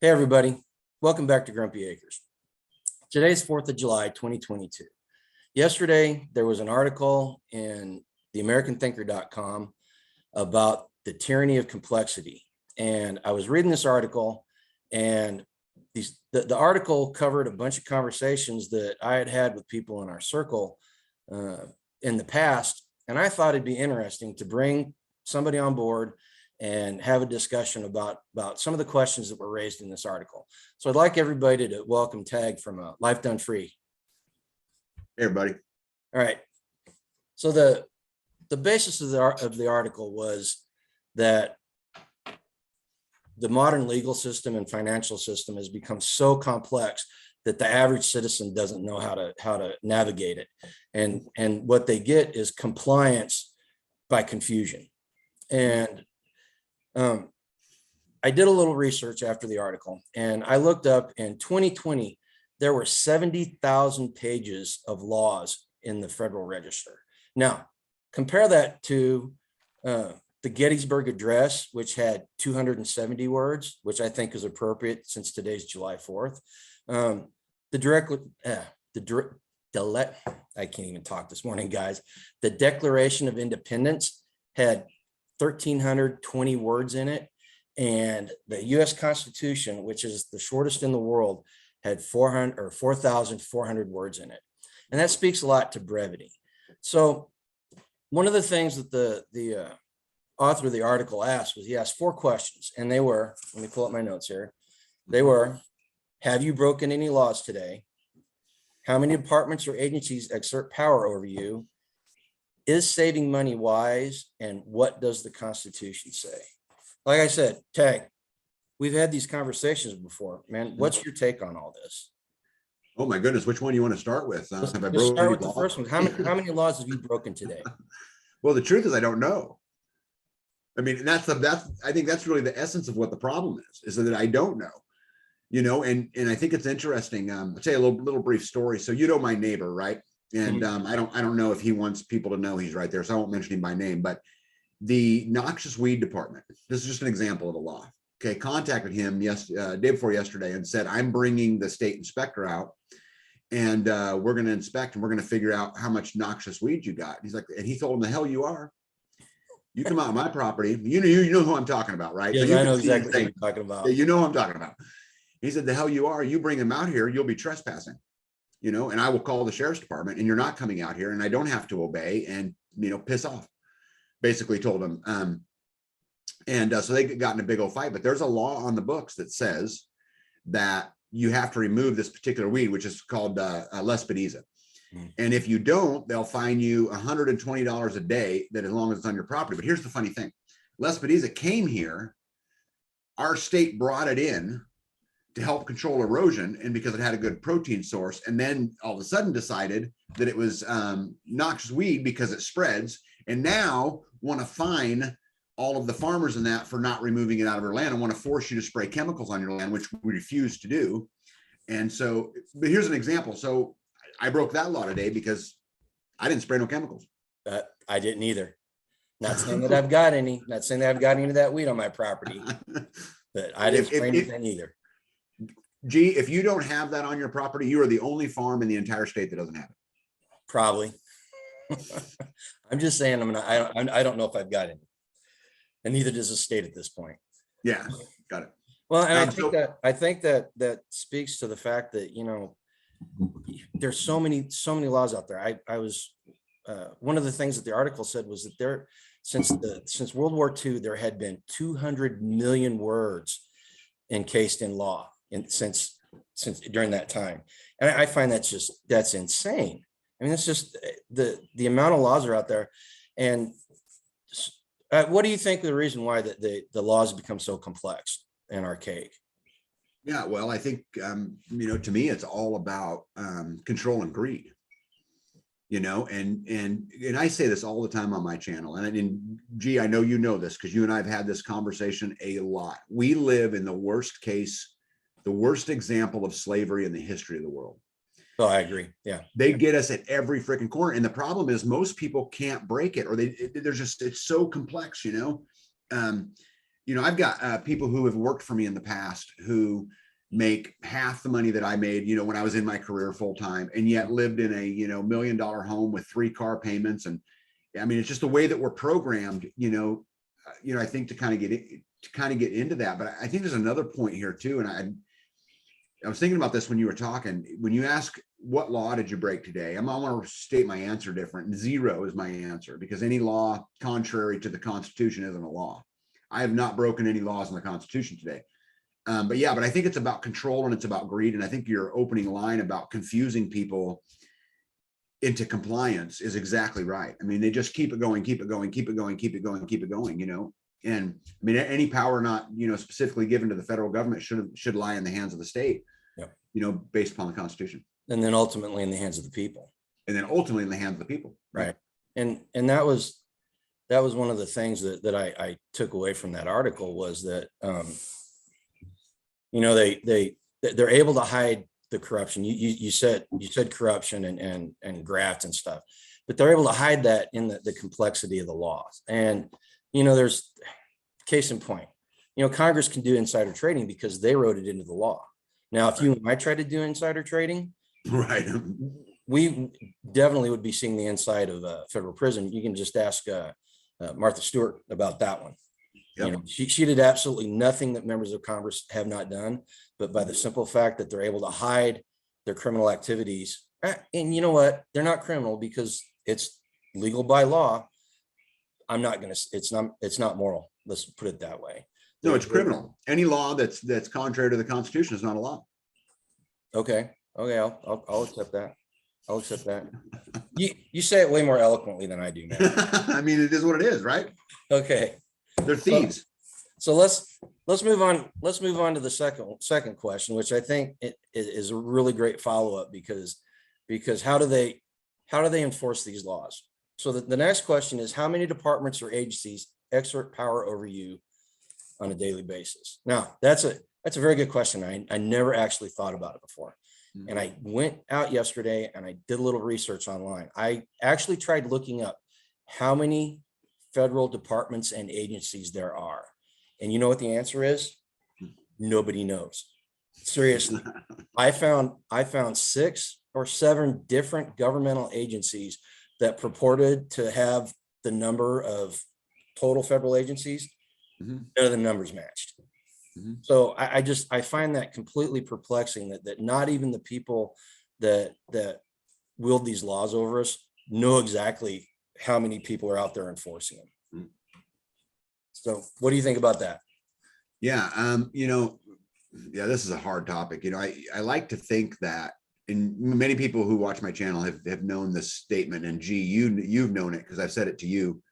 Hey, everybody. Welcome back to Grumpy Acres. Today's 4th of July, 2022. Yesterday, there was an article in theamericanthinker.com about the tyranny of complexity. And I was reading this article, and the article covered a bunch of conversations that I had had with people in our circle in the past. And I thought it'd be interesting to bring somebody on board and have a discussion about some of the questions that were raised in this article. So I'd like everybody to welcome Tag from Life Done Free. Hey, everybody. All right. So the basis of the article was that the modern legal system and financial system has become so complex that the average citizen doesn't know how to navigate it. And what they get is compliance by confusion. And I did a little research after the article, and I looked up in 2020, there were 70,000 pages of laws in the Federal Register. Now, compare that to the Gettysburg Address, which had 270 words, which I think is appropriate since today's July 4th. I can't even talk this morning, guys. The Declaration of Independence had 1,320 words in it, and the U.S. Constitution, which is the shortest in the world, had 4,400 words in it, and that speaks a lot to brevity. So, one of the things that the author of the article asked was, he asked 4 questions, and they were, let me pull up my notes here. They were: have you broken any laws today? How many departments or agencies exert power over you? Is saving money wise? And what does the Constitution say? Like I said, Tag, we've had these conversations before, man. What's your take on all this? Oh my goodness, which one do you want to start with? Let's start with the first one. How many laws have you broken today? Well, the truth is, I don't know. I mean, I think that's really the essence of what the problem is that I don't know. You know, and I think it's interesting. I'll tell you a little brief story. So you know my neighbor, right? And I don't know if he wants people to know he's right there, so I won't mention him by name. But the noxious weed department, this is just an example of the law. Okay, contacted him day before yesterday and said, I'm bringing the state inspector out, and we're going to inspect, and we're going to figure out how much noxious weed you got. He's like, and he told him, the hell you are. You come out on my property. You know who I'm talking about, right? Yeah, so I know exactly what you're talking about. Yeah, you know who I'm talking about. He said, the hell you are. You bring him out here, you'll be trespassing. You know, and I will call the sheriff's department, and you're not coming out here, and I don't have to obey, and, you know, piss off. Basically told him. So they got in a big old fight, but there's a law on the books that says that you have to remove this particular weed, which is called Lespedeza. And if you don't, they'll fine you $120 a day, that as long as it's on your property. But here's the funny thing. Lespedeza came here, our state brought it in to help control erosion, and because it had a good protein source, and then all of a sudden decided that it was noxious weed because it spreads, and now want to fine all of the farmers in that for not removing it out of their land, and want to force you to spray chemicals on your land, which we refuse to do. And so, but here's an example. So I broke that law today because I didn't spray no chemicals. I didn't either. Not saying that I've got any, not saying that I've got any of that weed on my property, but I didn't spray anything either. Gee, if you don't have that on your property, you are the only farm in the entire state that doesn't have it. Probably. I'm just saying, I don't know if I've got any, and neither does the state at this point. Yeah, got it. Well, and I think that speaks to the fact that, you know, there's so many laws out there. I was one of the things that the article said was that there, since World War II, there had been 200 million words encased in law. And since during that time, and I find that's insane. I mean, it's just the amount of laws are out there. And what do you think the reason why the laws become so complex and archaic? Yeah, well, I think you know, to me, it's all about control and greed. You know, and I say this all the time on my channel, and gee, I know you know this because you and I have had this conversation a lot. We live in the worst example of slavery in the history of the world. Oh, I agree. Yeah. They get us at every freaking corner. And the problem is most people can't break it, or they're just, it's so complex, you know? I've got people who have worked for me in the past who make half the money that I made, when I was in my career full time, and yet lived in a, $1 million home with 3 car payments. And I mean, it's just the way that we're programmed, I think to kind of get into that. But I think there's another point here too. And I was thinking about this when you were talking, when you ask, what law did you break today? I want to state my answer different. 0 is my answer, because any law contrary to the Constitution isn't a law. I have not broken any laws in the Constitution today. But I think it's about control and it's about greed. And I think your opening line about confusing people into compliance is exactly right. I mean, they just keep it going, keep it going, keep it going, keep it going, keep it going, And I mean, any power not, specifically given to the federal government should lie in the hands of the state, based upon the Constitution. And then ultimately in the hands of the people. And then ultimately in the hands of the people. Right. And that was one of the things that I took away from that article, was that, they're able to hide the corruption. You said corruption and graft and stuff, but they're able to hide that in the complexity of the laws. And, there's case in point, Congress can do insider trading because they wrote it into the law. Now, if you and I try to do insider trading, right, we definitely would be seeing the inside of a federal prison. You can just ask Martha Stewart about that one. Yep. She did absolutely nothing that members of Congress have not done, but by the simple fact that they're able to hide their criminal activities. And you know what? They're not criminal because it's legal by law. It's not moral. Let's put it that way. No, it's criminal. Any law that's contrary to the Constitution is not a law. Okay. I'll accept that. I'll accept that. You say it way more eloquently than I do, man. I mean, it is what it is, right? Okay. They're thieves. So let's move on. Let's move on to the second question, which I think it is a really great follow-up, because how do they enforce these laws? So the next question is, how many departments or agencies exert power over you on a daily basis? Now, that's a very good question. I never actually thought about it before. And I went out yesterday and I did a little research online. I actually tried looking up how many federal departments and agencies there are. And you know what the answer is? Nobody knows. Seriously. I found 6 or 7 different governmental agencies that purported to have the number of total federal agencies. None of the numbers matched. So I find that completely perplexing, that not even the people that wield these laws over us know exactly how many people are out there enforcing them. So what do you think about that? Yeah. This is a hard topic. I like to think that, and many people who watch my channel have known this statement, and you've known it because I've said it to you,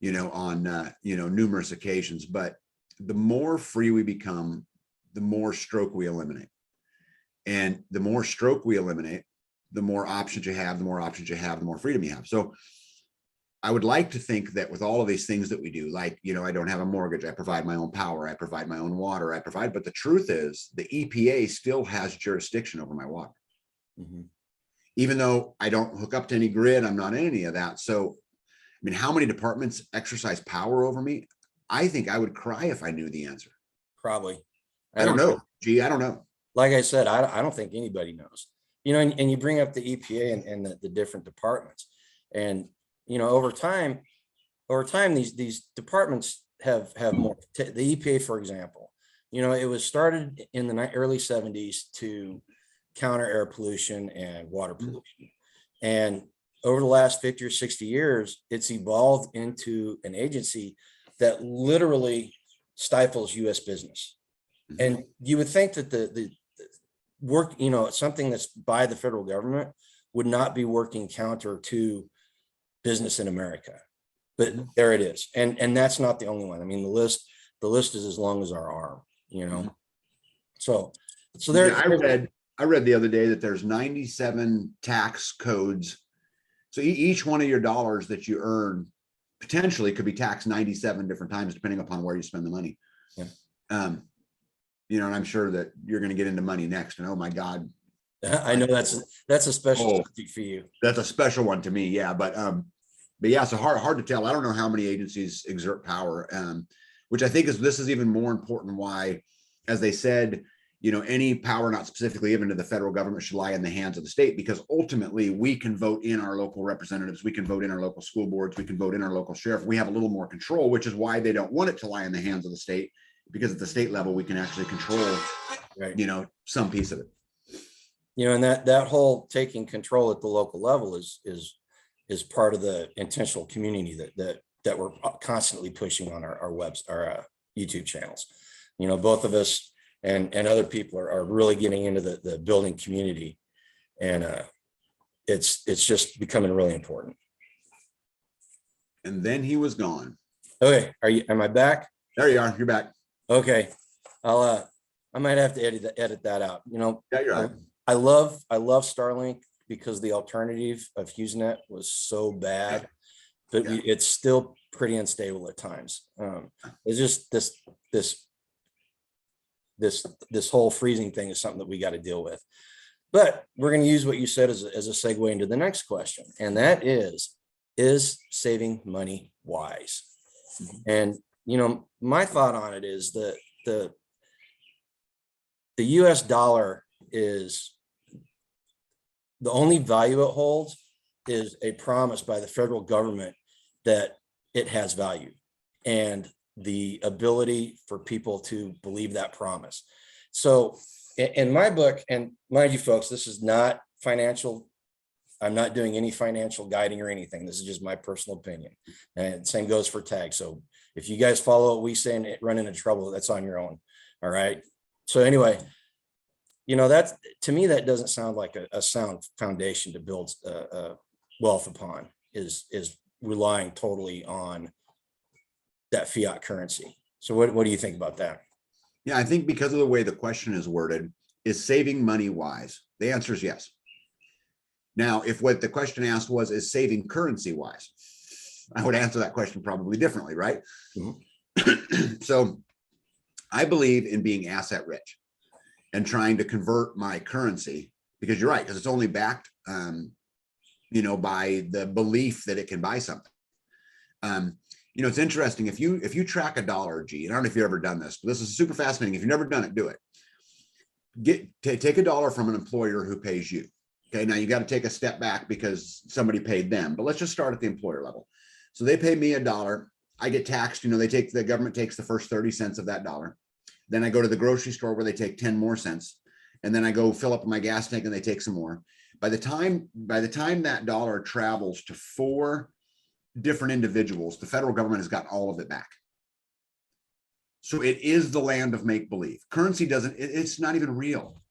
on, numerous occasions. But the more free we become, the more stroke we eliminate. And the more stroke we eliminate, the more options you have, the more freedom you have. So I would like to think that with all of these things that we do, like, I don't have a mortgage, I provide my own power, I provide my own water, but the truth is the EPA still has jurisdiction over my water. Even though I don't hook up to any grid, I'm not in any of that. So, I mean, how many departments exercise power over me? I think I would cry if I knew the answer. Probably. I don't know. I don't know. Like I said, I don't think anybody knows, and you bring up the EPA and the different departments, and, over time, these departments have more. The EPA, for example, it was started in the early 70s to counter air pollution and water pollution. And over the last 50 or 60 years, it's evolved into an agency that literally stifles U.S. business. And you would think that the work, something that's by the federal government would not be working counter to business in America. But there it is. And that's not the only one. I mean, the list is as long as our arm, So there. Yeah, I read the other day that there's 97 tax codes. So each one of your dollars that you earn potentially could be taxed 97 different times, depending upon where you spend the money. Yeah. And I'm sure that you're going to get into money next. And oh my God. I know that's a special subject for you. That's a special one to me. Yeah. But yeah, so hard to tell. I don't know how many agencies exert power. which I think this is even more important. Why, as they said, any power not specifically given to the federal government should lie in the hands of the state, because ultimately we can vote in our local representatives, we can vote in our local school boards, we can vote in our local sheriff. We have a little more control, which is why they don't want it to lie in the hands of the state, because at the state level we can actually control, Right. some piece of it. And that whole taking control at the local level is part of the intentional community that we're constantly pushing on our YouTube channels. Both of us and other people are really getting into the building community, and it's just becoming really important. And then he was gone. Okay, am I back? There you are. You're back. Okay, I might have to edit that out. Yeah, you're right. I love Starlink because the alternative of HughesNet was so bad, but it's still pretty unstable at times. It's just this whole freezing thing is something that we got to deal with. But we're going to use what you said as a segue into the next question, and that is saving money wise? And my thought on it is that the US dollar is the only value it holds is a promise by the federal government that it has value, and the ability for people to believe that promise. So in my book, and mind you folks, this is not financial. I'm not doing any financial guiding or anything. This is just my personal opinion. And same goes for tag. So if you guys follow what we say and run into trouble, that's on your own. All right. So anyway, that's, to me, that doesn't sound like a sound foundation to build wealth upon, is relying totally on that fiat currency. So what do you think about that? Yeah, I think because of the way the question is worded, is saving money wise? The answer is yes. Now, if what the question asked was, is saving currency wise, I would answer that question probably differently, right? Mm-hmm. So I believe in being asset rich and trying to convert my currency, because you're right, because it's only backed, by the belief that it can buy something. It's interesting. If you track a dollar, G, and I don't know if you've ever done this, but this is super fascinating. If you've never done it, do it. Take a dollar from an employer who pays you. Okay, now you got to take a step back because somebody paid them, but let's just start at the employer level. So they pay me $1. I get taxed. The government takes the first 30 cents of that dollar. Then I go to the grocery store where they take 10 more cents. And then I go fill up my gas tank and they take some more. By the time that dollar travels to 4 different individuals, the federal government has got all of it back. So it is the land of make-believe. Currency it's not even real.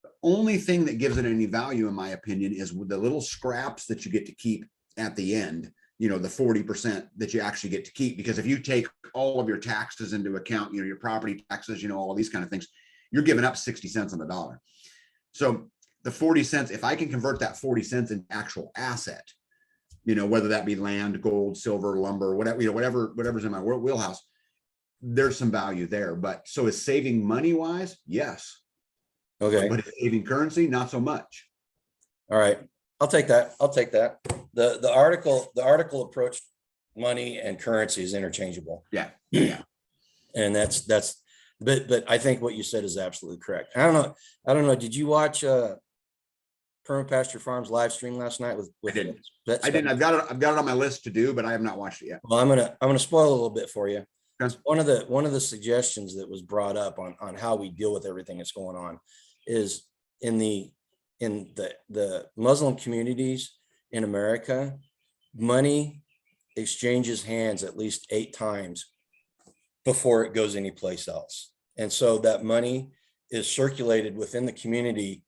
The only thing that gives it any value, in my opinion, is the little scraps that you get to keep at the end, the 40% that you actually get to keep. Because if you take all of your taxes into account, your property taxes, all of these kind of things, you're giving up 60 cents on the dollar. So the 40 cents, if I can convert that 40 cents into actual asset, whether that be land, gold, silver, lumber, whatever, whatever's in my wheelhouse, there's some value there. But so is saving money wise? Yes. Okay. But saving currency, not so much. All right. I'll take that. The article approached money and currency as interchangeable. Yeah. And but I think what you said is absolutely correct. I don't know. Did you watch Permapasture Farms live stream last night with I didn't. I didn't. I've got it on my list to do, but I have not watched it yet. Well, I'm gonna spoil a little bit for you. Okay. One of the suggestions that was brought up on how we deal with everything that's going on is in the Muslim communities in America, money exchanges hands at least 8 times before it goes anyplace else. And so that money is circulated within the community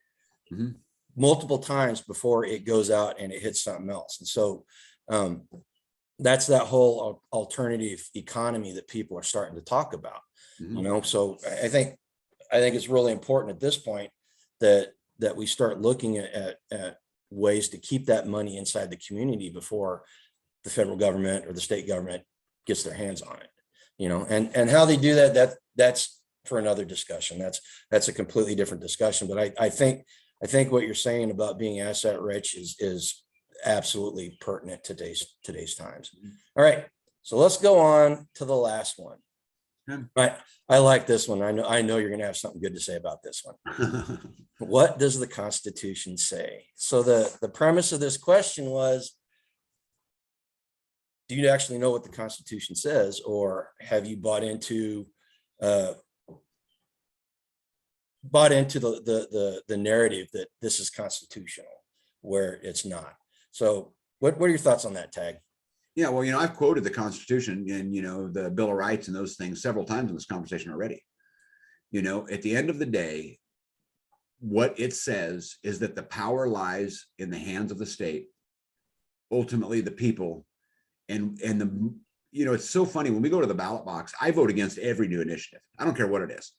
multiple times before it goes out and it hits something else. And so that's that whole alternative economy that people are starting to talk about. So I think it's really important at this point that we start looking at ways to keep that money inside the community before the federal government or the state government gets their hands on it. And how they do that's for another discussion. That's a completely different discussion. But I think what you're saying about being asset rich is absolutely pertinent today's times. All right, so let's go on to the last one. Right. I like this one. I know you're going to have something good to say about this one. What does the Constitution say? So the premise of this question was, do you actually know what the Constitution says, or have you bought into uh, the narrative that this is constitutional, where it's not? So what are your thoughts on that, Tag? Yeah, well, I've quoted the Constitution and, the Bill of Rights and those things several times in this conversation already. At the end of the day, what it says is that the power lies in the hands of the state, ultimately the people. And it's so funny when we go to the ballot box, I vote against every new initiative. I don't care what it is,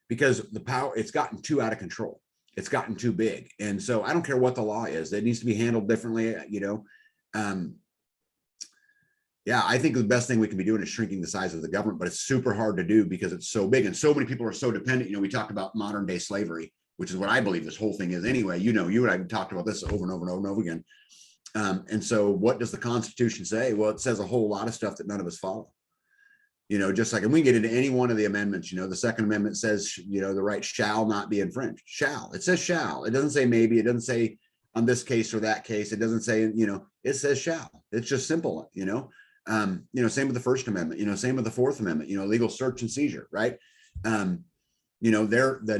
because the power, it's gotten too out of control. It's gotten too big. And so I don't care what the law is, it needs to be handled differently. Yeah, I think the best thing we can be doing is shrinking the size of the government, but it's super hard to do because it's so big and so many people are so dependent. We talked about modern day slavery, which is what I believe this whole thing is anyway. You and I have talked about this over and over and over and over again. And so what does the Constitution say? Well, it says a whole lot of stuff that none of us follow. Just like, and we get into any one of the amendments, the Second Amendment says, the right shall not be infringed. Shall. It says shall. It doesn't say maybe. It doesn't say on this case or that case. It doesn't say, it says shall. It's just simple, same with the First Amendment, same with the Fourth Amendment, legal search and seizure, right? The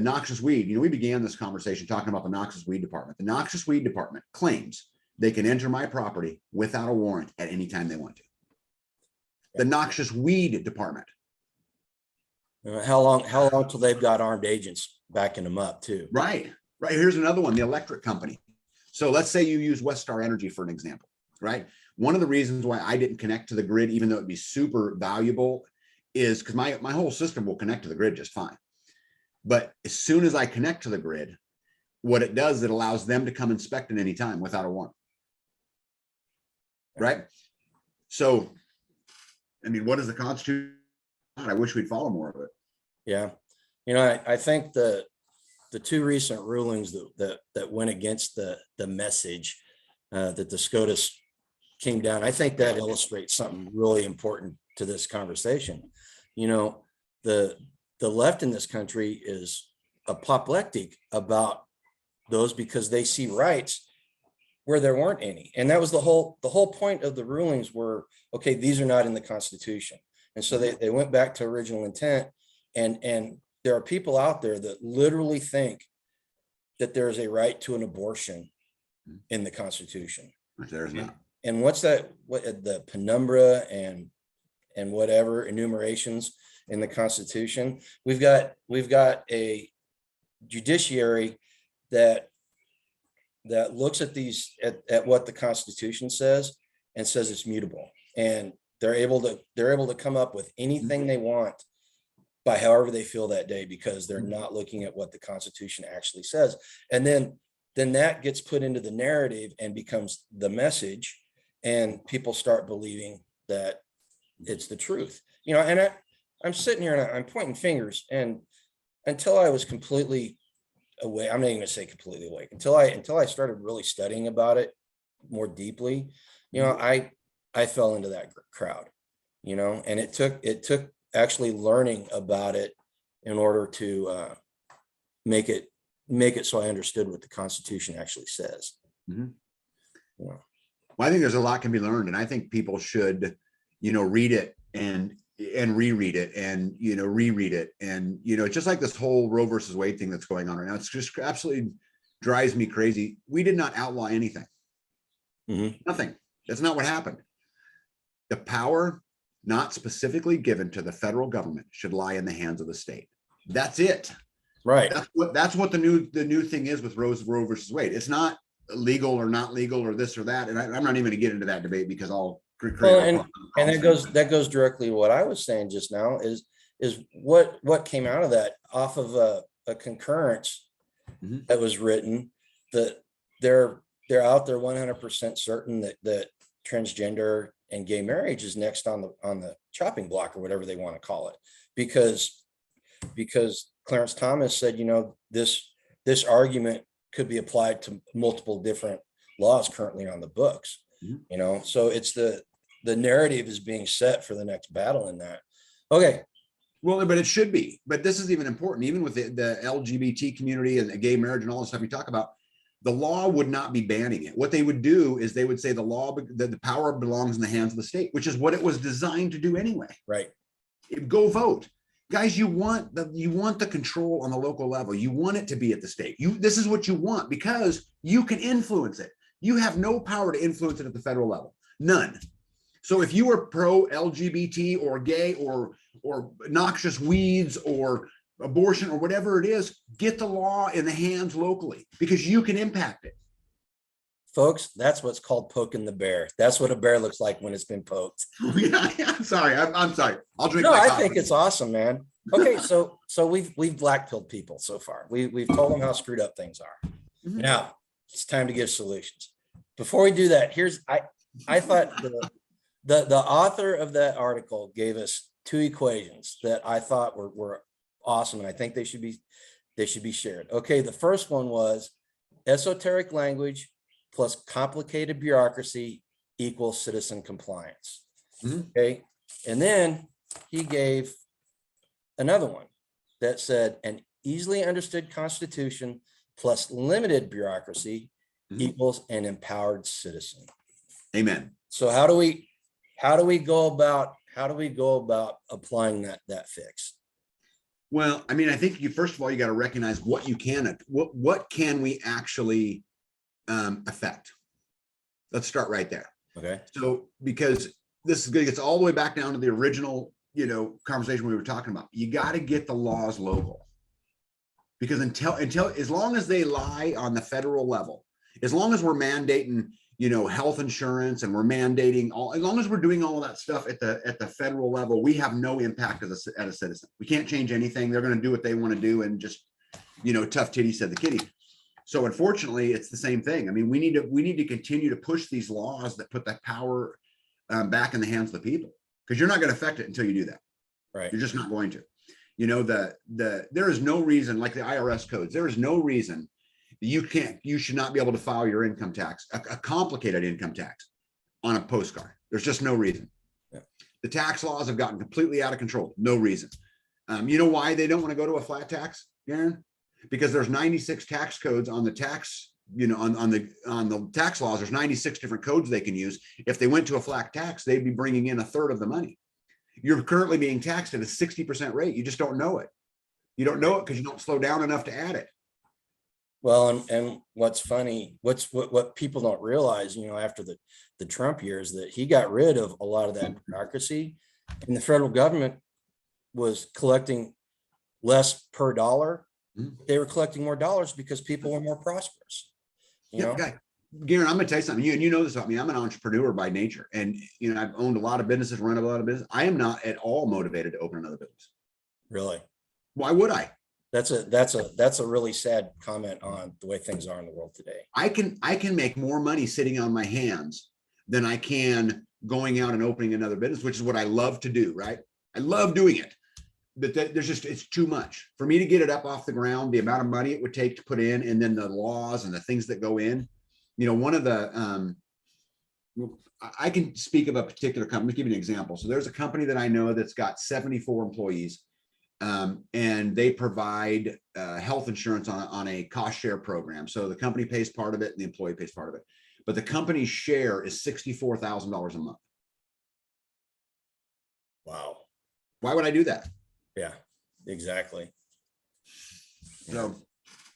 noxious weed, we began this conversation talking about the noxious weed department. The noxious weed department claims they can enter my property without a warrant at any time they want to. The noxious weed department. How long till they've got armed agents backing them up too? Right. Here's another one, the electric company. So let's say you use Westar Energy for an example, right? One of the reasons why I didn't connect to the grid, even though it'd be super valuable, is because my whole system will connect to the grid just fine. But as soon as I connect to the grid, what it does, it allows them to come inspect at any time without a warrant. Right? So, what is the Constitution? I wish we'd follow more of it. Yeah. I think the two recent rulings that went against the message that the SCOTUS came down, I think that illustrates something really important to this conversation. The left in this country is apoplectic about those because they see rights where there weren't any. And that was the whole point of the rulings were, okay, these are not in the Constitution. And so they went back to original intent. And there are people out there that literally think that there is a right to an abortion in the Constitution. Which there's not. And what's that? What the penumbra and whatever enumerations in the Constitution? We've got a judiciary that looks at these at what the Constitution says and says it's mutable, and they're able to come up with anything they want by however they feel that day, because they're not looking at what the Constitution actually says. And then that gets put into the narrative and becomes the message, and people start believing that it's the truth. And I'm sitting here and I'm pointing fingers, and until I was completely awake, I'm not even gonna say completely awake, until I started really studying about it more deeply, I fell into that crowd, and it took actually learning about it in order to make it so I understood what the Constitution actually says. Mm-hmm. Well, I think there's a lot can be learned, and I think people should, read it and reread it and reread it. And it's just like this whole Roe versus Wade thing that's going on right now. It's just absolutely drives me crazy. We did not outlaw anything. Mm-hmm. Nothing. That's not what happened. The power not specifically given to the federal government should lie in the hands of the state. That's it. Right. That's what the new thing is with Roe versus Wade. It's not legal or not legal or this or that. And I'm not even going to get into that debate because I'll and that goes directly to what I was saying just now is what came out of that off of a concurrence that was written, that they're out there 100% certain that transgender and gay marriage is next on the chopping block, or whatever they want to call it, because Clarence Thomas said, this argument could be applied to multiple different laws currently on the books. So it's the narrative is being set for the next battle in that. Okay, Well, but it should be. But this is even important, even with the LGBT community and the gay marriage and all the stuff we talk about. The law would not be banning it. What they would do is they would say the power belongs in the hands of the state, which is what it was designed to do anyway. Right. Go vote. Guys, you want the control on the local level. You want it to be at the state. This is what you want because you can influence it. You have no power to influence it at the federal level. None. So if you are pro LGBT or gay or noxious weeds or abortion or whatever it is, get the law in the hands locally because you can impact it. Folks, that's what's called poking the bear. That's what a bear looks like when it's been poked. Yeah, I'm sorry. I'm sorry. I'll drink. No, my I coffee. think it's awesome, man. Okay, so we've black-pilled people so far. We've told them how screwed up things are. Mhm. Now it's time to give solutions. Before we do that, I thought the author of that article gave us two equations that I thought were awesome, and I think they should be shared. Okay, the first one was esoteric language plus complicated bureaucracy equals citizen compliance. Mhm. Okay, and then he gave another one that said an easily understood constitution plus limited bureaucracy Mhm. equals an empowered citizen. Amen. So how do we go about applying that fix? Well, I mean, I think first of all, you got to recognize what you can, what can we actually affect. Let's start right there. Okay. So, because this is going to get all the way back down to the original, conversation we were talking about. You got to get the laws local, because until as long as they lie on the federal level, as long as we're mandating, health insurance and we're mandating as long as we're doing all of that stuff at the federal level, we have no impact as a citizen. We can't change anything. They're going to do what they want to do and just, tough titty said the kitty. So unfortunately, it's the same thing. I mean, we need to continue to push these laws that put that power back in the hands of the people, because you're not going to affect it until you do that. Right. You're just not going to. There is no reason, like the IRS codes, there is no reason you should not be able to file your income tax, a complicated income tax, on a postcard. There's just no reason. Yeah. The tax laws have gotten completely out of control. No reason. You know why they don't want to go to a flat tax, Aaron? Because there's 96 tax codes on the tax, on the tax laws. There's 96 different codes they can use. If they went to a flat tax, they'd be bringing in a third of the money. You're currently being taxed at a 60% rate. You just don't know it. You don't know it because you don't slow down enough to add it. Well, and what's funny, what people don't realize, after the Trump years, that he got rid of a lot of that bureaucracy, and the federal government was collecting less per dollar. They were collecting more dollars because people were more prosperous. Garen, I'm going to tell you something. You know this about me. I'm an entrepreneur by nature, and I've owned a lot of businesses, run a lot of business. I am not at all motivated to open another business. Really? Why would I? That's a really sad comment on the way things are in the world today. I can make more money sitting on my hands than I can going out and opening another business, which is what I love to do. Right? I love doing it. But it's too much for me to get it up off the ground, the amount of money it would take to put in, and then the laws and the things that go in. One of the, I can speak of a particular company, give you an example. So there's a company that I know that's got 74 employees, and they provide health insurance on a cost share program. So the company pays part of it and the employee pays part of it. But the company's share is $64,000 a month. Wow. Why would I do that? Yeah, exactly. So,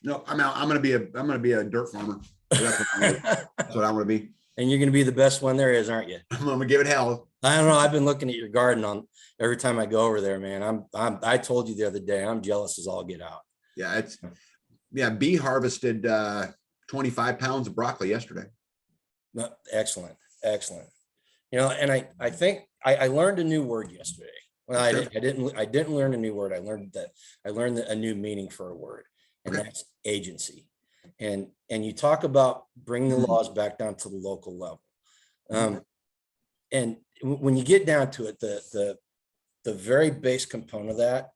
no, I'm going to be a dirt farmer. That's what I want to be. And you're going to be the best one there is, aren't you? I'm going to give it hell. I don't know. I've been looking at your garden on every time I go over there, man. I told you the other day, I'm jealous as all get out. Yeah, B harvested 25 pounds of broccoli yesterday. Excellent. And I think I learned a new word yesterday. Well, I didn't learn a new word. I learned a new meaning for a word, and that's agency. And you talk about bringing the laws back down to the local level. And when you get down to it, the very base component of that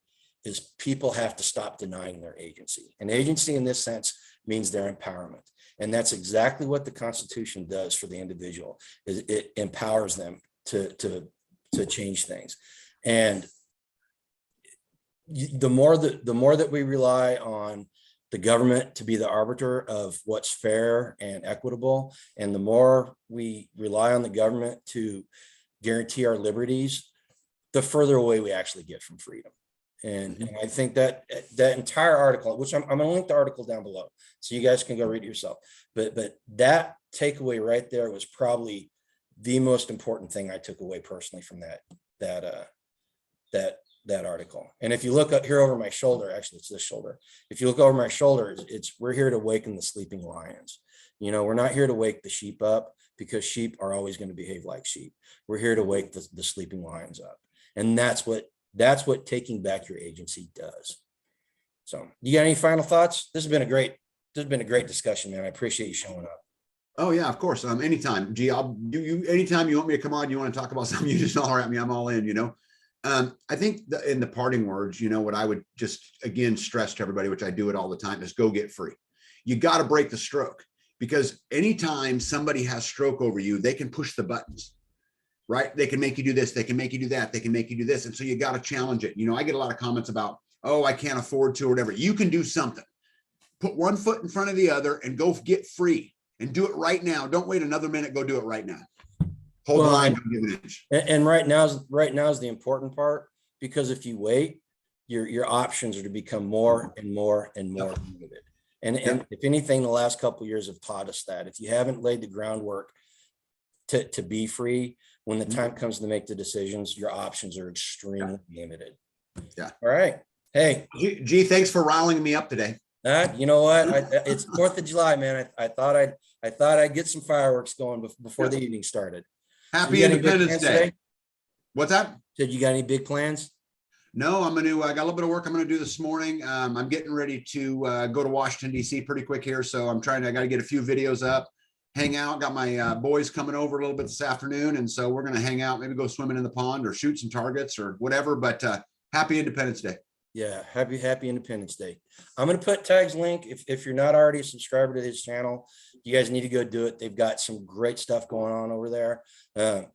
is people have to stop denying their agency. And agency in this sense means their empowerment. And that's exactly what the Constitution does for the individual, is it empowers them to change things. And the more that we rely on the government to be the arbiter of what's fair and equitable, and the more we rely on the government to guarantee our liberties, the further away we actually get from freedom. And I think that that entire article, which I'm going to link the article down below, so you guys can go read it yourself. But that takeaway right there was probably the most important thing I took away personally from that article. And if you look up here over my shoulder, actually it's this shoulder. If you look over my shoulder, it's we're here to waken the sleeping lions. You know, we're not here to wake the sheep up, because sheep are always going to behave like sheep. We're here to wake the sleeping lions up. And that's what taking back your agency does. So, you got any final thoughts? This has been a great discussion, man. I appreciate you showing up. Oh yeah, of course. Anytime. Gee, I'll do you anytime you want me to come on, you want to talk about something, you just holler at me. I'm all in, you know. I think in the parting words, you know, what I would just again stress to everybody, which I do it all the time, is go get free. You got to break the stroke, because anytime somebody has stroke over you, they can push the buttons, right? They can make you do this, they can make you do that, they can make you do this. And so you got to challenge it. You know, I get a lot of comments about, oh, I can't afford to, or whatever. You can do something. Put one foot in front of the other and go get free, and do it right now. Don't wait another minute. Go do it right now. Hold the line. Don't give an inch. And right now is the important part, because if you wait, your options are to become more and more and more limited. And if anything, the last couple of years have taught us that if you haven't laid the groundwork to be free, when the time comes to make the decisions, your options are extremely limited. Yeah. All right. Hey, Gee, thanks for riling me up today. you know what? It's 4th of July, man. I thought I'd get some fireworks going before the evening started. Happy Independence Day. Today? What's that? Did you got any big plans? No, I got a little bit of work I'm going to do this morning. I'm getting ready to go to Washington, D.C. pretty quick here. So I got to get a few videos up, hang out. Got my boys coming over a little bit this afternoon. And so we're going to hang out, maybe go swimming in the pond or shoot some targets or whatever. But happy Independence Day. Yeah, happy Independence Day. I'm going to put Tag's link. If you're not already a subscriber to his channel, you guys need to go do it. They've got some great stuff going on over there.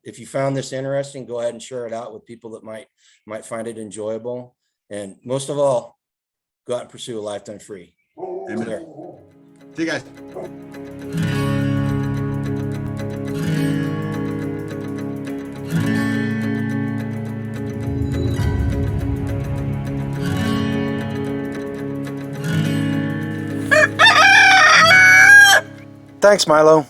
If you found this interesting, go ahead and share it out with people that might find it enjoyable. And most of all, go out and pursue a lifetime free. Amen. See you guys. Thanks, Milo.